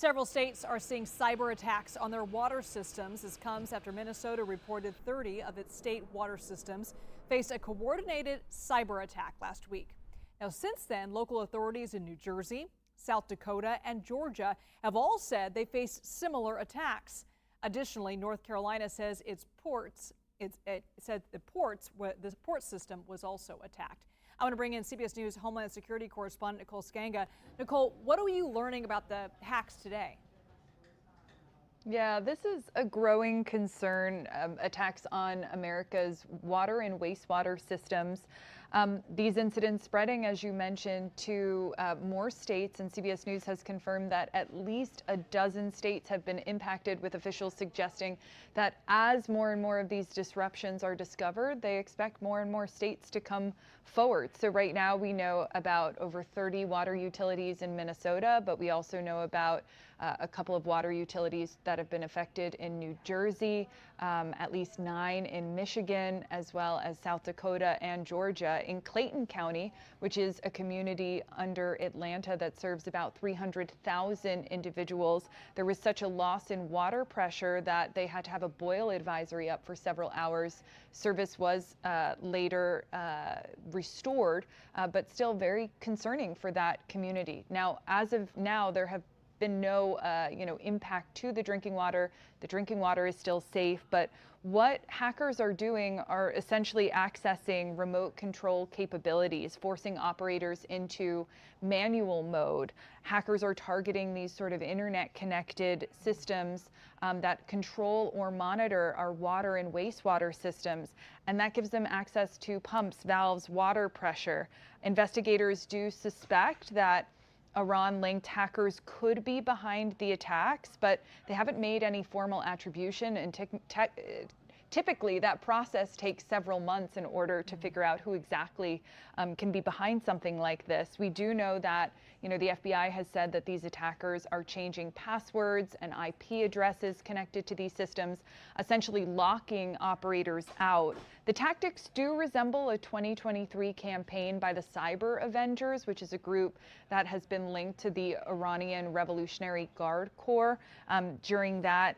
Several states are seeing cyber attacks on their water systems. This comes after Minnesota reported 30 of its state water systems faced a coordinated cyber attack last week. Now, since then, local authorities in New Jersey, South Dakota, and Georgia have all said they faced similar attacks. Additionally, North Carolina says this port system was also attacked. I want to bring in CBS News Homeland Security correspondent Nicole Sganga. Nicole, what are you learning about the hacks today? Yeah, this is a growing concern, attacks on America's water and wastewater systems. These incidents spreading, as you mentioned, to more states, and CBS News has confirmed that at least a dozen states have been impacted, with officials suggesting that as more and more of these disruptions are discovered, they expect more and more states to come forward. So right now we know about over 30 water utilities in Minnesota, but we also know about a couple of water utilities that have been affected in New Jersey, at least 9 in Michigan, as well as South Dakota and Georgia. In Clayton County, which is a community under Atlanta that serves about 300,000 individuals, there was such a loss in water pressure that they had to have a boil advisory up for several hours. Service was later restored, but still very concerning for that community. Now, as of now, there have been no impact to the drinking water. The drinking water is still safe, but what hackers are doing are essentially accessing remote control capabilities, forcing operators into manual mode. Hackers are targeting these sort of internet connected systems that control or monitor our water and wastewater systems, and that gives them access to pumps, valves, water pressure. Investigators do suspect that Iran-linked hackers could be behind the attacks, but they haven't made any formal attribution, and typically that process takes several months in order to figure out who exactly can be behind something like this. We do know that the FBI has said that these attackers are changing passwords and IP addresses connected to these systems, essentially locking operators out. The tactics do resemble a 2023 campaign by the Cyber Avengers, which is a group that has been linked to the Iranian Revolutionary Guard Corps. During that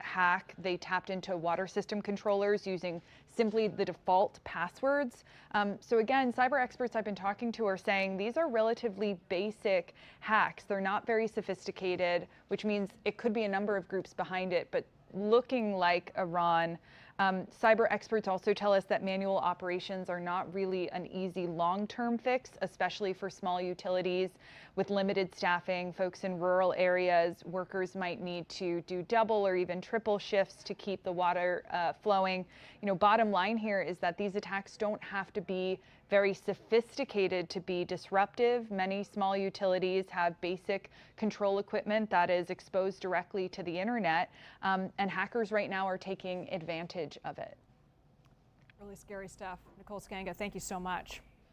hack, they tapped into water system controllers using simply the default passwords. So again, cyber experts I've been talking to are saying these are relatively basic hacks. They're not very sophisticated, which means it could be a number of groups behind it, but looking like Iran. Cyber experts also tell us that manual operations are not really an easy long-term fix, especially for small utilities with limited staffing. Folks in rural areas, workers might need to do double or even triple shifts to keep the water flowing. Bottom line here is that these attacks don't have to be very sophisticated to be disruptive. Many small utilities have basic control equipment that is exposed directly to the internet, and hackers right now are taking advantage of it. Really scary stuff. Nicole Sganga, thank you so much.